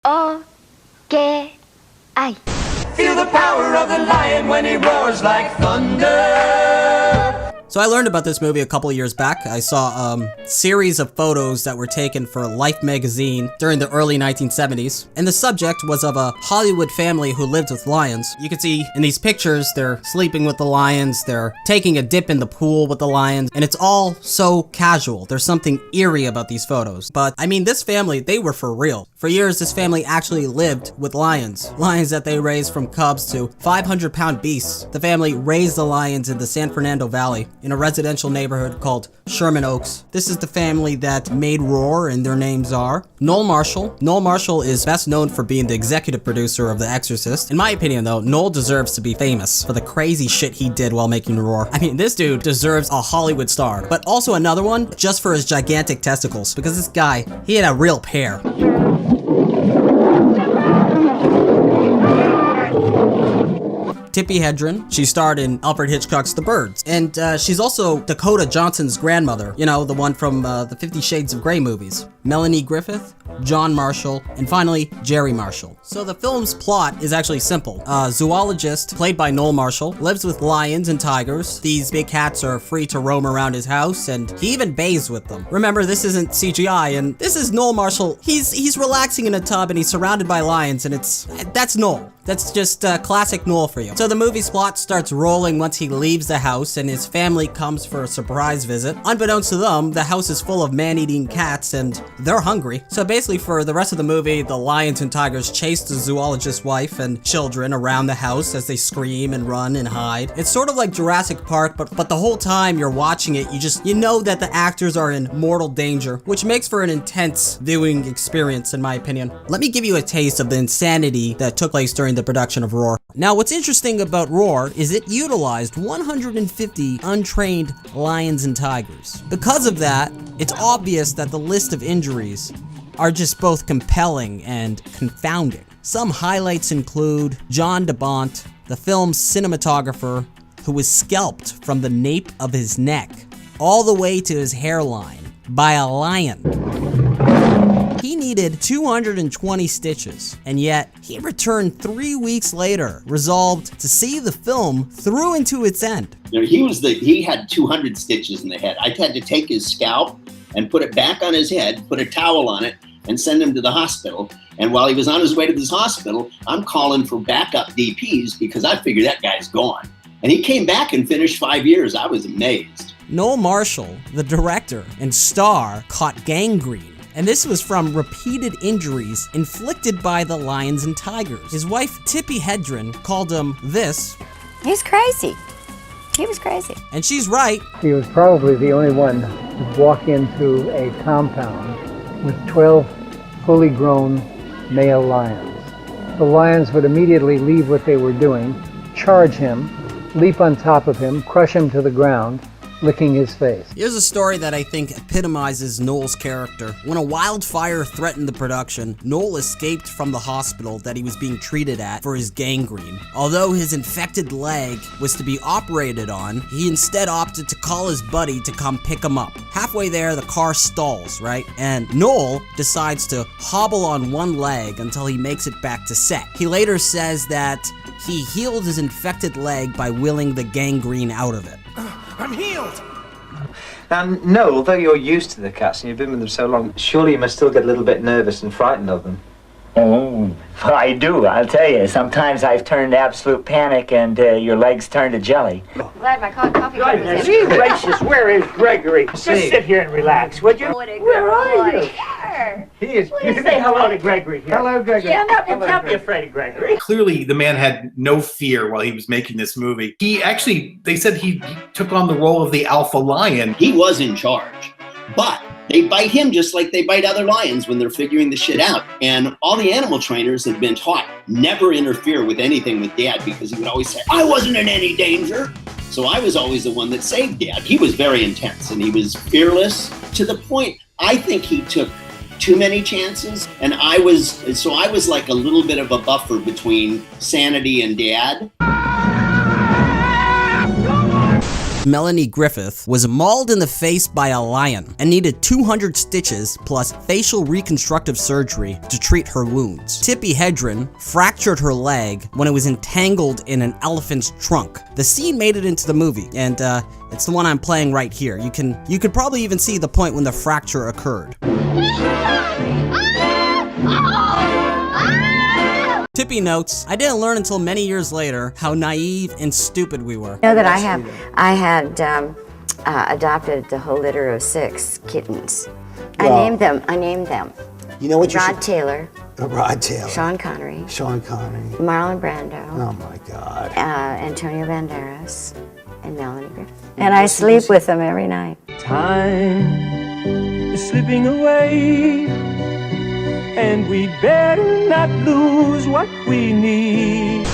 OKI. Feel the power of the lion when he roars like thunder. So I learned about this movie a couple of years back. I saw a series of photos that were taken for Life magazine during the early 1970s. And the subject was of a Hollywood family who lived with lions. You can see in these pictures, they're sleeping with the lions, they're taking a dip in the pool with the lions, and it's all so casual. There's something eerie about these photos. But I mean, this family, they were for real. For years, this family actually lived with lions. Lions that they raised from cubs to 500-pound beasts. The family raised the lions in the San Fernando Valley, in a residential neighborhood called Sherman Oaks. This is the family that made Roar, and their names are Noel Marshall. Noel Marshall is best known for being the executive producer of The Exorcist. In my opinion though, Noel deserves to be famous for the crazy shit he did while making Roar. I mean, this dude deserves a Hollywood star. But also another one, just for his gigantic testicles, because this guy, he had a real pair. Tippi Hedren, she starred in Alfred Hitchcock's The Birds, and she's also Dakota Johnson's grandmother, you know, the one from the 50 Shades of Grey movies. Melanie Griffith, John Marshall, and finally, Jerry Marshall. So the film's plot is actually simple. A zoologist, played by Noel Marshall, lives with lions and tigers. These big cats are free to roam around his house, and he even bathes with them. Remember, this isn't CGI, and this is Noel Marshall. He's relaxing in a tub, and he's surrounded by lions, and that's Noel. That's just classic Noel for you. So the movie's plot starts rolling once he leaves the house and his family comes for a surprise visit. Unbeknownst to them, the house is full of man-eating cats and they're hungry. So basically for the rest of the movie, the lions and tigers chase the zoologist's wife and children around the house as they scream and run and hide. It's sort of like Jurassic Park, but the whole time you're watching it, you know that the actors are in mortal danger, which makes for an intense viewing experience in my opinion. Let me give you a taste of the insanity that took place during the production of Roar. Now, what's interesting about Roar is it utilized 150 untrained lions and tigers. Because of that, it's obvious that the list of injuries are just both compelling and confounding. Some highlights include John DeBont, the film's cinematographer, who was scalped from the nape of his neck all the way to his hairline by a lion. He needed 220 stitches, and yet he returned 3 weeks later, resolved to see the film through into its end. You know, he had 200 stitches in the head. I had to take his scalp and put it back on his head, put a towel on it, and send him to the hospital. And while he was on his way to this hospital, I'm calling for backup DPs because I figured that guy's gone. And he came back and finished 5 years. I was amazed. Noel Marshall, the director and star, caught gangrene. And this was from repeated injuries inflicted by the lions and tigers. His wife, Tippi Hedren, called him this. He's crazy. He was crazy. And she's right. He was probably the only one to walk into a compound with 12 fully grown male lions. The lions would immediately leave what they were doing, charge him, leap on top of him, crush him to the ground, licking his face. Here's a story that I think epitomizes Noel's character. When a wildfire threatened the production, Noel escaped from the hospital that he was being treated at for his gangrene. Although his infected leg was to be operated on, he instead opted to call his buddy to come pick him up. Halfway there, the car stalls, right? And Noel decides to hobble on one leg until he makes it back to set. He later says that he healed his infected leg by willing the gangrene out of it. I'm healed! Now, Noel, although you're used to the cats and you've been with them so long, surely you must still get a little bit nervous and frightened of them. Oh, well, I do, I'll tell you. Sometimes I've turned absolute panic and your legs turn to jelly. Glad my coffee Goodness gracious, where is Gregory? Just sit here and relax, would you? Where are you? He is. You say hello to Gregory here. Hello, Gregory. Stand up and don't be afraid of Gregory. Clearly, the man had no fear while he was making this movie. They said he took on the role of the alpha lion. He was in charge, but they bite him just like they bite other lions when they're figuring the shit out. And all the animal trainers had been taught never interfere with anything with Dad because he would always say, I wasn't in any danger. So I was always the one that saved Dad. He was very intense and he was fearless to the point, I think he took too many chances. And I was like a little bit of a buffer between sanity and Dad. Melanie Griffith was mauled in the face by a lion and needed 200 stitches plus facial reconstructive surgery to treat her wounds. Tippi Hedren fractured her leg when it was entangled in an elephant's trunk. The scene made it into the movie, and it's the one I'm playing right here. You could probably even see the point when the fracture occurred. Tippi notes, I didn't learn until many years later how naive and stupid we were. You know that I had adopted the whole litter of 6 kittens. Well, I named them. You know what you Rod Taylor. Rod Taylor. Sean Connery. Marlon Brando. Oh my God. Antonio Banderas and Melanie Griffith. And I sleep with them every night. Time is slipping away, and we better not lose what we need.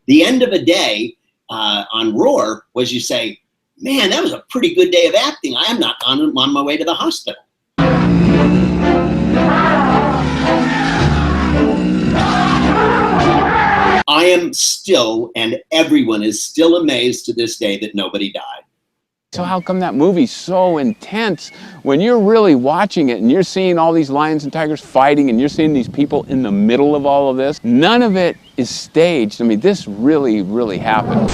The end of a day on Roar was you say, man, that was a pretty good day of acting. I am not on my way to the hospital. I am still, and everyone is still amazed to this day that nobody died. So how come that movie's so intense when you're really watching it and you're seeing all these lions and tigers fighting and you're seeing these people in the middle of all of this? None of it is staged. I mean, this really, really happened.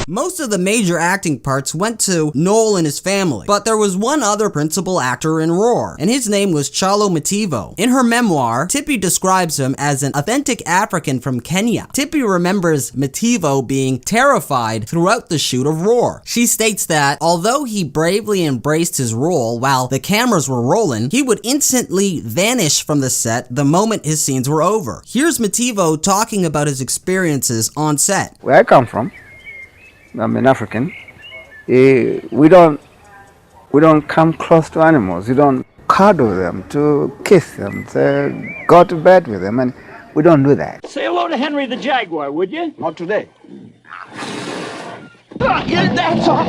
Most of the major acting parts went to Noel and his family, but there was one other principal actor in Roar, and his name was Chalo Mativo. In her memoir, Tippi describes him as an authentic African from Kenya. Tippi remembers Mativo being terrified throughout the shoot of Roar. She states that although he bravely embraced his role while the cameras were rolling, he would instantly vanish from the set the moment his scenes were over. Here's Mativo talking about his experiences on set. Where I come from, I'm an African. We don't come close to animals. We don't cuddle them, to kiss them, to go to bed with them, and we don't do that. Say hello to Henry the Jaguar, would you? Not today. That's all.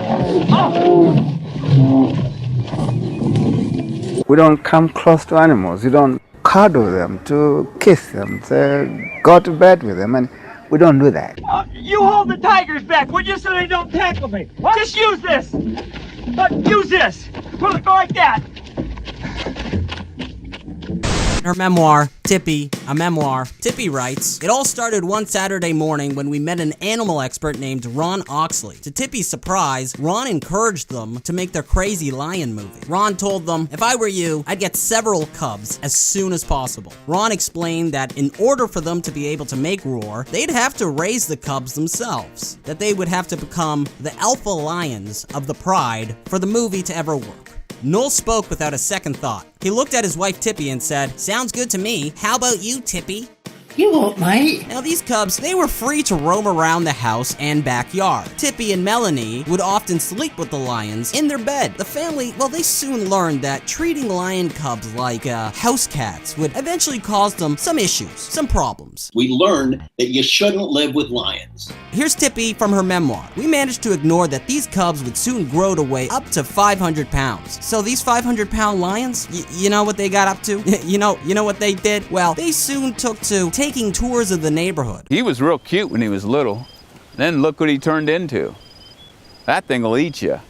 We don't come close to animals. We don't cuddle them, to kiss them, to go to bed with them, and we don't do that. You hold the tigers back, would you, so they don't tackle me? What? Just use this. Use this. Go like that. Her memoir, Tippi, Tippi writes, it all started one Saturday morning when we met an animal expert named Ron Oxley. To Tippi's surprise, Ron encouraged them to make their crazy lion movie. Ron told them, if I were you, I'd get several cubs as soon as possible. Ron explained that in order for them to be able to make Roar, they'd have to raise the cubs themselves, that they would have to become the alpha lions of the pride for the movie to ever work. Noel spoke without a second thought. He looked at his wife Tippi and said, sounds good to me. How about you, Tippi? You won't, mate. Now these cubs, they were free to roam around the house and backyard. Tippi and Melanie would often sleep with the lions in their bed. The family, well, they soon learned that treating lion cubs like house cats would eventually cause them some issues, some problems. We learned that you shouldn't live with lions. Here's Tippi from her memoir. We managed to ignore that these cubs would soon grow to weigh up to 500 pounds. So these 500-pound lions, you know what they got up to? you know what they did? Well, they soon took to taking tours of the neighborhood. He was real cute when he was little. Then look what he turned into. That thing will eat you.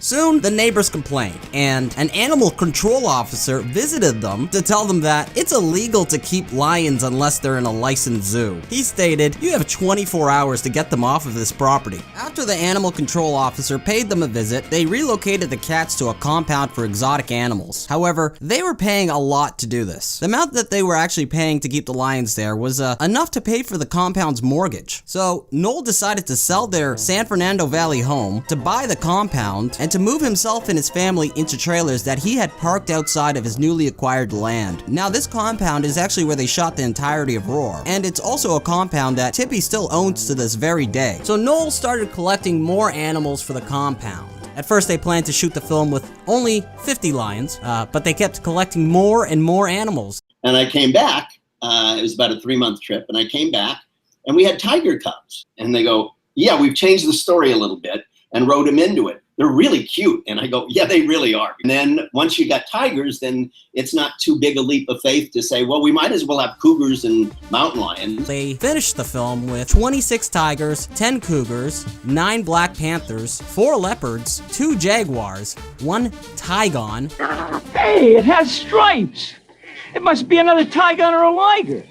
Soon, the neighbors complained, and an animal control officer visited them to tell them that it's illegal to keep lions unless they're in a licensed zoo. He stated, you have 24 hours to get them off of this property. After the animal control officer paid them a visit, they relocated the cats to a compound for exotic animals. However, they were paying a lot to do this. The amount that they were actually paying to keep the lions there was enough to pay for the compound's mortgage. So, Noel decided to sell their San Fernando Valley home to buy the compound and to move himself and his family into trailers that he had parked outside of his newly acquired land. Now this compound is actually where they shot the entirety of Roar, and it's also a compound that Tippi still owns to this very day. So Noel started collecting more animals for the compound. At first they planned to shoot the film with only 50 lions, but they kept collecting more and more animals. And I came back, it was about a 3-month trip, and I came back and we had tiger cubs. And they go, yeah, we've changed the story a little bit and wrote him into it. they're really cute. And I go, yeah, they really are. And then once you got tigers, then it's not too big a leap of faith to say, well, we might as well have cougars and mountain lions. They finished the film with 26 tigers, 10 cougars, 9 black panthers, 4 leopards, 2 jaguars, 1 tigon. Hey, it has stripes. It must be another tigon or a liger.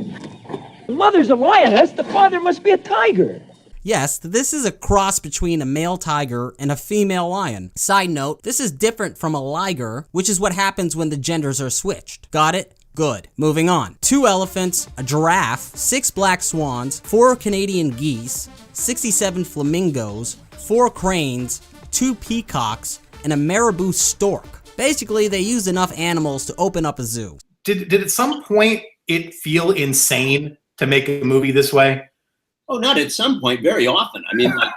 The mother's a lioness, the father must be a tiger. Yes, this is a cross between a male tiger and a female lion. Side note, this is different from a liger, which is what happens when the genders are switched. Got it? Good. Moving on. 2 elephants, a giraffe, 6 black swans, 4 Canadian geese, 67 flamingos, 4 cranes, 2 peacocks, and a marabou stork. Basically, they used enough animals to open up a zoo. Did at some point it feel insane to make a movie this way? Oh, not at some point, very often. I mean, like...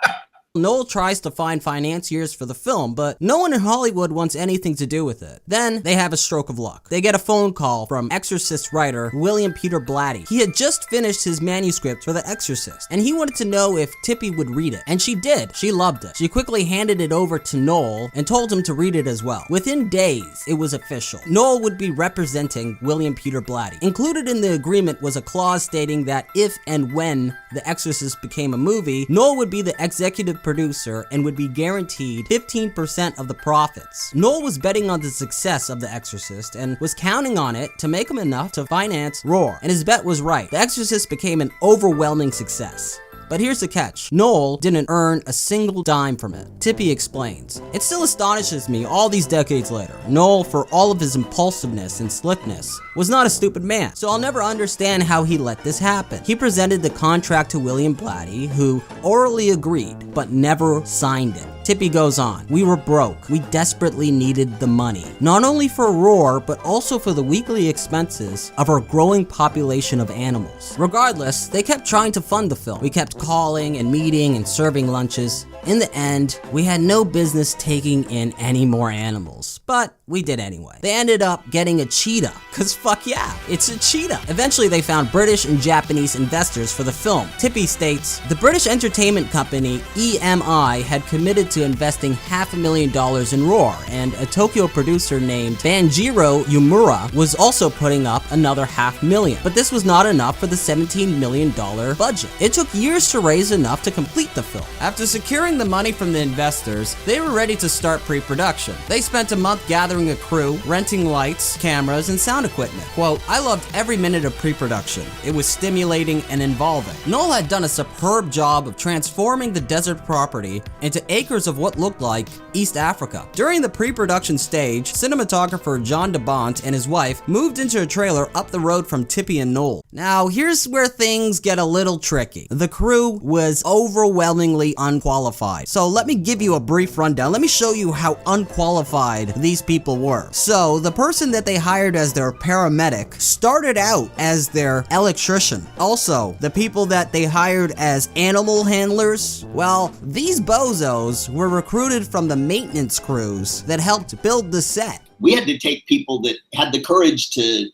Noel tries to find financiers for the film, but no one in Hollywood wants anything to do with it. Then they have a stroke of luck. They get a phone call from Exorcist writer William Peter Blatty. He had just finished his manuscript for The Exorcist, and he wanted to know if Tippy would read it. And she did. She loved it. She quickly handed it over to Noel and told him to read it as well. Within days, it was official. Noel would be representing William Peter Blatty. Included in the agreement was a clause stating that if and when The Exorcist became a movie, Noel would be the executive producer and would be guaranteed 15% of the profits. Noel was betting on the success of The Exorcist and was counting on it to make him enough to finance Roar, and his bet was right. The Exorcist became an overwhelming success. But here's the catch. Noel didn't earn a single dime from it. Tippy explains. It still astonishes me all these decades later. Noel, for all of his impulsiveness and slickness, was not a stupid man, so I'll never understand how he let this happen. He presented the contract to William Blatty, who orally agreed, but never signed it. Tippy goes on. We were broke. We desperately needed the money. Not only for Roar, but also for the weekly expenses of our growing population of animals. Regardless, they kept trying to fund the film. We kept calling and meeting and serving lunches. In the end, we had no business taking in any more animals, but we did anyway. They ended up getting a cheetah, cause fuck yeah, it's a cheetah. Eventually they found British and Japanese investors for the film. Tippy states, the British entertainment company EMI had committed to investing $500,000 in Roar, and a Tokyo producer named Banjiro Yumura was also putting up another $500,000. But this was not enough for the $17 million budget. It took years to raise enough to complete the film. After securing the money from the investors, they were ready to start pre-production. They spent a month gathering a crew, renting lights, cameras, and sound equipment. Quote, I loved every minute of pre-production. It was stimulating and involving. Noel had done a superb job of transforming the desert property into acres of what looked like East Africa. During the pre-production stage, cinematographer John DeBont and his wife moved into a trailer up the road from Tippy and Noel. Now, here's where things get a little tricky. The crew was overwhelmingly unqualified. So let me give you a brief rundown. Let me show you how unqualified these people were. So the person that they hired as their paramedic started out as their electrician. Also, the people that they hired as animal handlers, well, these bozos were recruited from the maintenance crews that helped build the set. We had to take people that had the courage to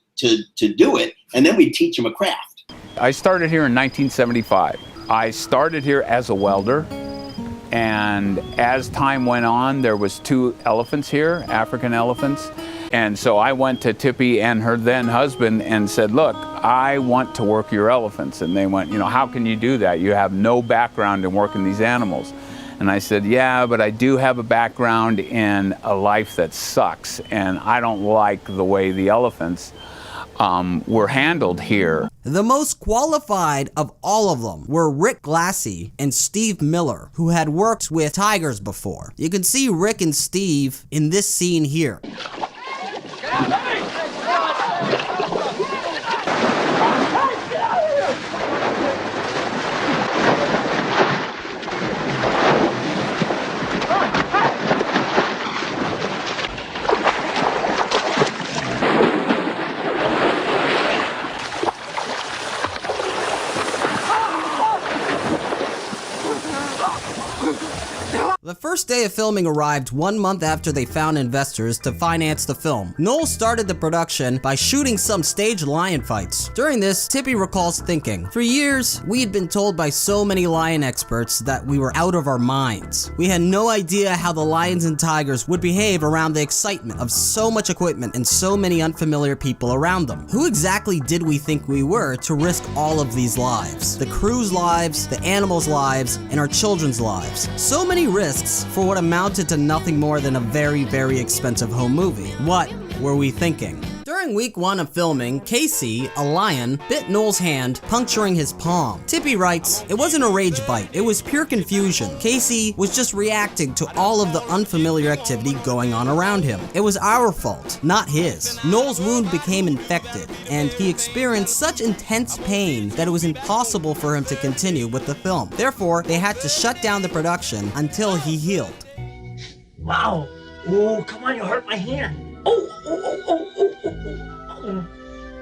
do it, and then we teach them a craft. I started here in 1975. I started here as a welder, and as time went on, there was 2 elephants here, African elephants. And so I went to Tippy and her then husband and said, look, I want to work your elephants. And they went, you know, how can you do that? You have no background in working these animals. And I said, yeah, but I do have a background in a life that sucks, and I don't like the way the elephants were handled here. The most qualified of all of them were Rick Glassy and Steve Miller, who had worked with tigers before. You can see Rick and Steve in this scene here. The first day of filming arrived 1 month after they found investors to finance the film. Noel started the production by shooting some staged lion fights. During this, Tippy recalls thinking, "For years, we had been told by so many lion experts that we were out of our minds. We had no idea how the lions and tigers would behave around the excitement of so much equipment and so many unfamiliar people around them. Who exactly did we think we were to risk all of these lives? The crew's lives, the animals' lives, and our children's lives. So many risks for what amounted to nothing more than a very, very expensive home movie. What were we thinking?" During week 1 of filming, Casey, a lion, bit Noel's hand, puncturing his palm. Tippy writes, "It wasn't a rage bite, it was pure confusion. Casey was just reacting to all of the unfamiliar activity going on around him. It was our fault, not his. Noel's wound became infected, and he experienced such intense pain that it was impossible for him to continue with the film. Therefore, they had to shut down the production until he healed." Wow. Oh, come on, you hurt my hand. Oh.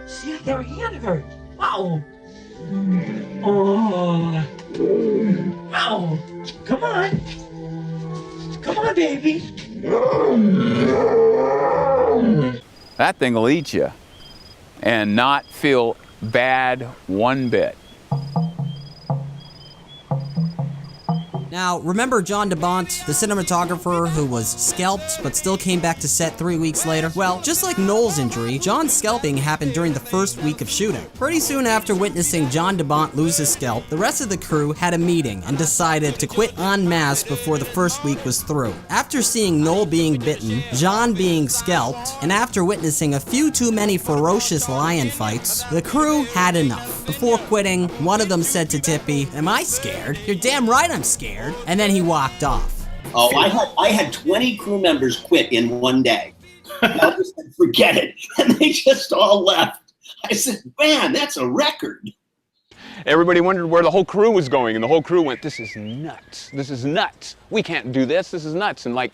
See, your hand hurt. Wow. Oh. Wow. Come on. Come on, baby. That thing will eat you and not feel bad one bit. Now, remember John DeBont, the cinematographer who was scalped but still came back to set 3 weeks later? Well, just like Noel's injury, John's scalping happened during the first week of shooting. Pretty soon after witnessing John DeBont lose his scalp, the rest of the crew had a meeting and decided to quit en masse before the first week was through. After seeing Noel being bitten, John being scalped, and after witnessing a few too many ferocious lion fights, the crew had enough. Before quitting, one of them said to Tippy, "Am I scared? You're damn right I'm scared." And then he walked off. Oh, I had 20 crew members quit in one day. I just said, "Forget it," and they just all left. I said, "Man, that's a record." Everybody wondered where the whole crew was going, and the whole crew went, "This is nuts. This is nuts. We can't do this. This is nuts." And like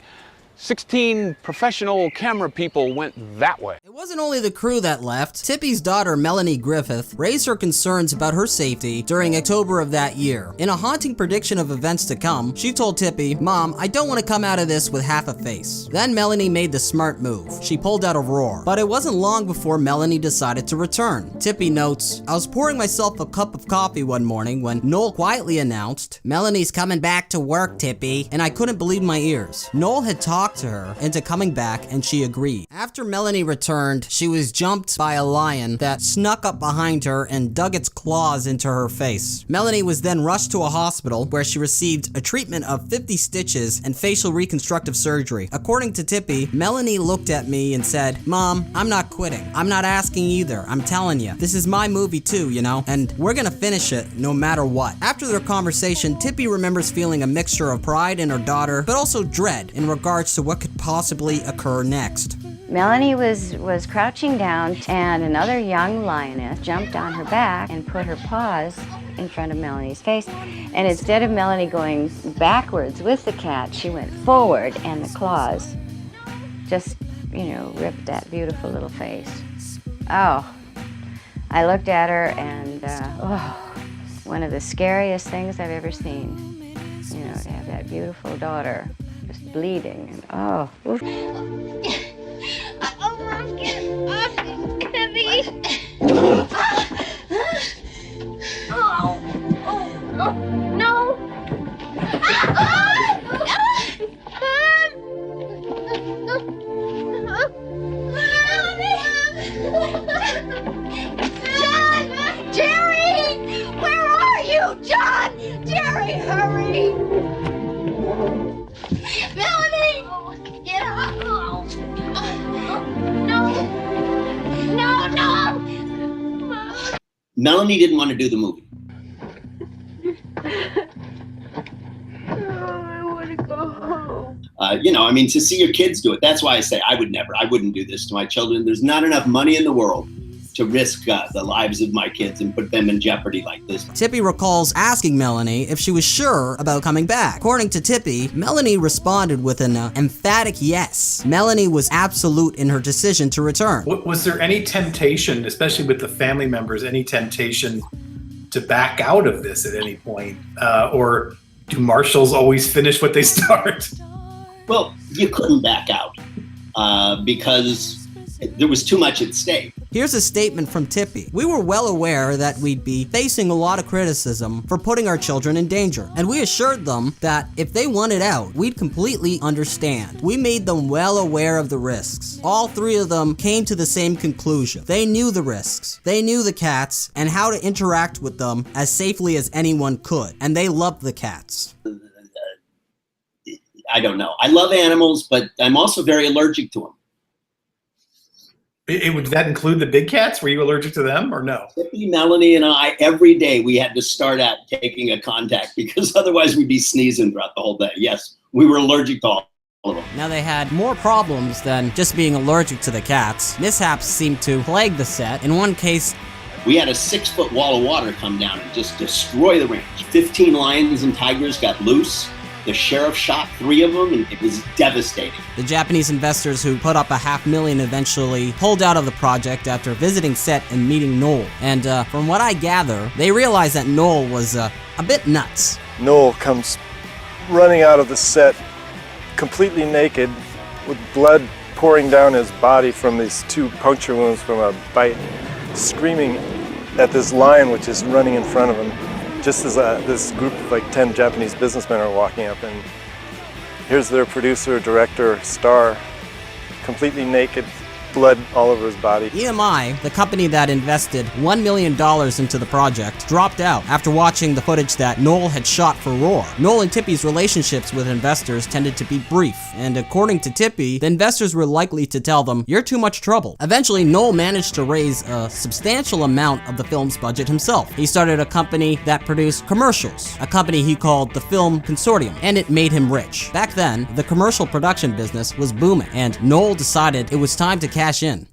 16 professional camera people went that way. It wasn't only the crew that left. Tippy's daughter, Melanie Griffith, raised her concerns about her safety during October of that year. In a haunting prediction of events to come, she told Tippy, "Mom, I don't want to come out of this with half a face." Then Melanie made the smart move. She pulled out a roar. But it wasn't long before Melanie decided to return. Tippy notes, "I was pouring myself a cup of coffee one morning when Noel quietly announced, 'Melanie's coming back to work, Tippy,' and I couldn't believe my ears. Noel had talked to her into coming back, and she agreed. After Melanie returned, she was jumped by a lion that snuck up behind her and dug its claws into her face. Melanie was then rushed to a hospital where she received a treatment of 50 stitches and facial reconstructive surgery. According to Tippy, Melanie looked at me and said, "Mom, I'm not quitting. I'm not asking either. I'm telling you, this is my movie too, you know, and we're gonna finish it no matter what." After their conversation, Tippy remembers feeling a mixture of pride in her daughter, but also dread in regards to what could possibly occur next. Melanie was crouching down, and another young lioness jumped on her back and put her paws in front of Melanie's face. And instead of Melanie going backwards with the cat, she went forward, and the claws just, ripped that beautiful little face. Oh, I looked at her, and one of the scariest things I've ever seen. To have that beautiful daughter just bleeding, and oh. Oof. I'm scared. No. John! Jerry! Where are you, John? Jerry, hurry! Melanie! Get up! No! Melanie didn't want to do the movie. I want to go home. To see your kids do it. That's why I say I wouldn't do this to my children. There's not enough money in the world to risk the lives of my kids and put them in jeopardy like this. Tippy recalls asking Melanie if she was sure about coming back. According to Tippy, Melanie responded with an emphatic yes. Melanie was absolute in her decision to return. Was there any temptation, especially with the family members, any temptation to back out of this at any point? Or Do marshals always finish what they start? Well, you couldn't back out because there was too much at stake. Here's a statement from Tippy. We were well aware that we'd be facing a lot of criticism for putting our children in danger, and we assured them that if they wanted out, we'd completely understand. We made them well aware of the risks. All three of them came to the same conclusion. They knew the risks, they knew the cats, and how to interact with them as safely as anyone could, and they loved the cats. I don't know. I love animals, but I'm also very allergic to them. Would that include the big cats? Were you allergic to them or no? Tippy, Melanie, and I, every day we had to start out taking a contact because otherwise we'd be sneezing throughout the whole day. Yes, we were allergic to all of them. Now they had more problems than just being allergic to the cats. Mishaps seemed to plague the set. In one case, we had a 6-foot wall of water come down and just destroy the ranch. 15 lions and tigers got loose. The sheriff shot 3 of them, and it was devastating. The Japanese investors who put up $500,000 eventually pulled out of the project after visiting set and meeting Noel. And from what I gather, they realized that Noel was a bit nuts. Noel comes running out of the set completely naked with blood pouring down his body from these 2 puncture wounds from a bite, screaming at this lion which is running in front of him. Just as this group of like 10 Japanese businessmen are walking up, and here's their producer, director, star, completely naked, blood all over his body. EMI, the company that invested $1 million into the project, dropped out after watching the footage that Noel had shot for Roar. Noel and Tippy's relationships with investors tended to be brief, and according to Tippy, the investors were likely to tell them, "You're too much trouble." Eventually, Noel managed to raise a substantial amount of the film's budget himself. He started a company that produced commercials, a company he called the Film Consortium, and it made him rich. Back then, the commercial production business was booming, and Noel decided it was time to cash in.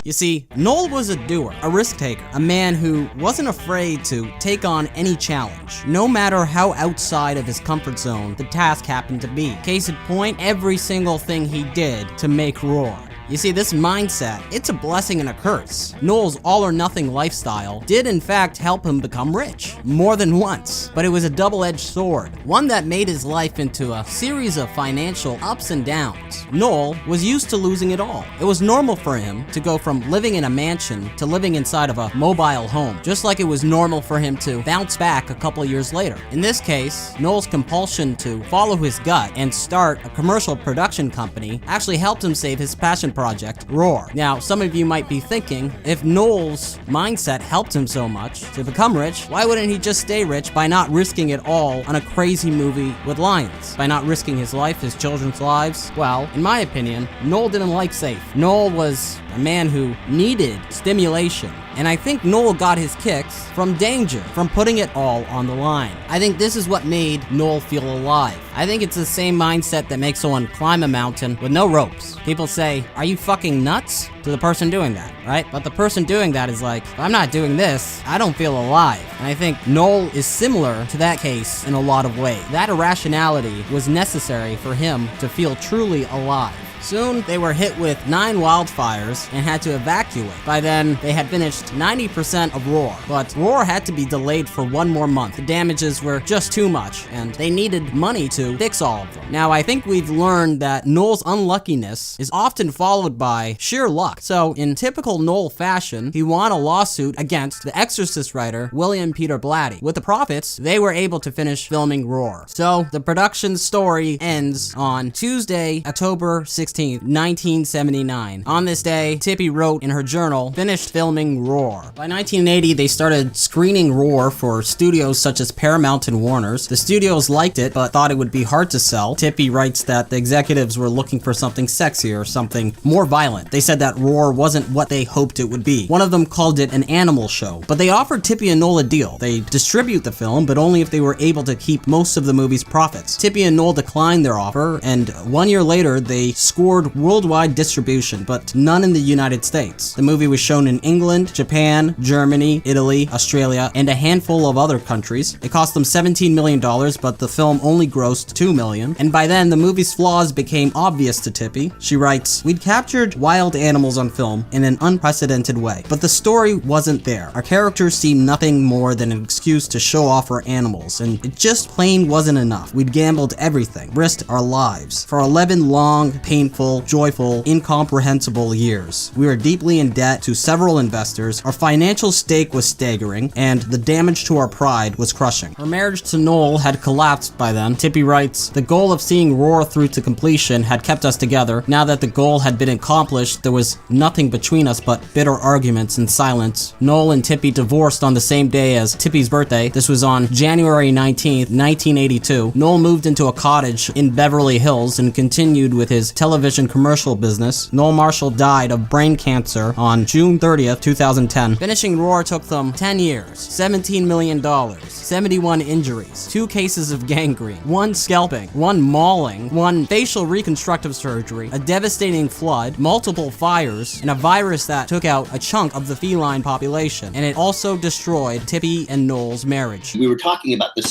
You see, Noel was a doer, a risk taker, a man who wasn't afraid to take on any challenge, no matter how outside of his comfort zone the task happened to be. Case in point, every single thing he did to make Roar. You see, this mindset, it's a blessing and a curse. Noel's all-or-nothing lifestyle did in fact help him become rich, more than once, but it was a double-edged sword, one that made his life into a series of financial ups and downs. Noel was used to losing it all. It was normal for him to go from living in a mansion to living inside of a mobile home, just like it was normal for him to bounce back a couple years later. In this case, Noel's compulsion to follow his gut and start a commercial production company actually helped him save his passion project, Roar. Now, some of you might be thinking, if Noel's mindset helped him so much to become rich, why wouldn't he just stay rich by not risking it all on a crazy movie with lions? By not risking his life, his children's lives? Well, in my opinion, Noel didn't like safe. Noel was a man who needed stimulation. And I think Noel got his kicks from danger, from putting it all on the line. I think this is what made Noel feel alive. I think it's the same mindset that makes someone climb a mountain with no ropes. People say, "Are you fucking nuts?" to the person doing that, right? But the person doing that is like, "If I'm not doing this, I don't feel alive." And I think Noel is similar to that case in a lot of ways. That irrationality was necessary for him to feel truly alive. Soon, they were hit with 9 wildfires and had to evacuate. By then, they had finished 90% of Roar, but Roar had to be delayed for 1 more month. The damages were just too much, and they needed money to fix all of them. Now, I think we've learned that Noel's unluckiness is often followed by sheer luck. So, in typical Noel fashion, he won a lawsuit against the Exorcist writer William Peter Blatty. With the profits, they were able to finish filming Roar. So, the production story ends on Tuesday, October 16th, 1979. On this day, Tippy wrote in her journal, "Finished filming Roar." By 1980, they started screening Roar for studios such as Paramount and Warner's. The studios liked it, but thought it would be hard to sell. Tippy writes that the executives were looking for something sexier, something more violent. They said that Roar wasn't what they hoped it would be. One of them called it an animal show, but they offered Tippy and Noel a deal. They distribute the film, but only if they were able to keep most of the movie's profits. Tippy and Noel declined their offer, and 1 year later, they scored scored worldwide distribution, but none in the United States. The movie was shown in England, Japan, Germany, Italy, Australia, and a handful of other countries. It cost them $17 million, but the film only grossed $2 million. And by then, the movie's flaws became obvious to Tippy. She writes, "We'd captured wild animals on film in an unprecedented way, but the story wasn't there. Our characters seemed nothing more than an excuse to show off our animals, and it just plain wasn't enough. We'd gambled everything, risked our lives. For 11 long, painful, joyful, incomprehensible years. We were deeply in debt to several investors, our financial stake was staggering, and the damage to our pride was crushing." Her marriage to Noel had collapsed by then. Tippy writes, "The goal of seeing Roar through to completion had kept us together. Now that the goal had been accomplished, there was nothing between us but bitter arguments and silence." Noel and Tippy divorced on the same day as Tippy's birthday. This was on January 19th, 1982. Noel moved into a cottage in Beverly Hills and continued with his television commercial business. Noel Marshall died of brain cancer on June 30th, 2010. Finishing Roar took them 10 years, $17 million, 71 injuries, 2 cases of gangrene, 1 scalping, 1 mauling, 1 facial reconstructive surgery, a devastating flood, multiple fires, and a virus that took out a chunk of the feline population. And it also destroyed Tippy and Noel's marriage. We were talking about the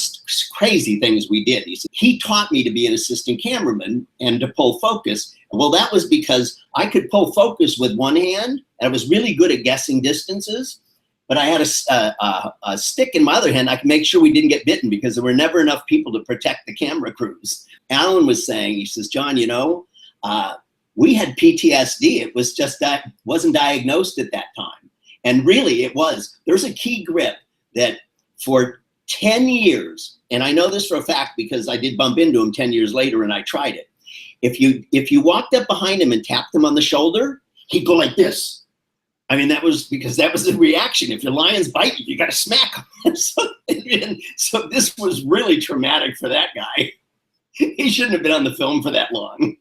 crazy things we did. He said, he taught me to be an assistant cameraman and to pull focus. Well, that was because I could pull focus with one hand, and I was really good at guessing distances. But I had a stick in my other hand. I could make sure we didn't get bitten because there were never enough people to protect the camera crews. Alan was saying, he says, "John, you know, we had PTSD. It was just that wasn't diagnosed at that time." And really it was. There's a key grip that for 10 years, and I know this for a fact because I did bump into him 10 years later and I tried it. If you walked up behind him and tapped him on the shoulder, he'd go like this. I mean, that was because that was the reaction. If your lions bite you, you got to smack them. So this was really traumatic for that guy. He shouldn't have been on the film for that long.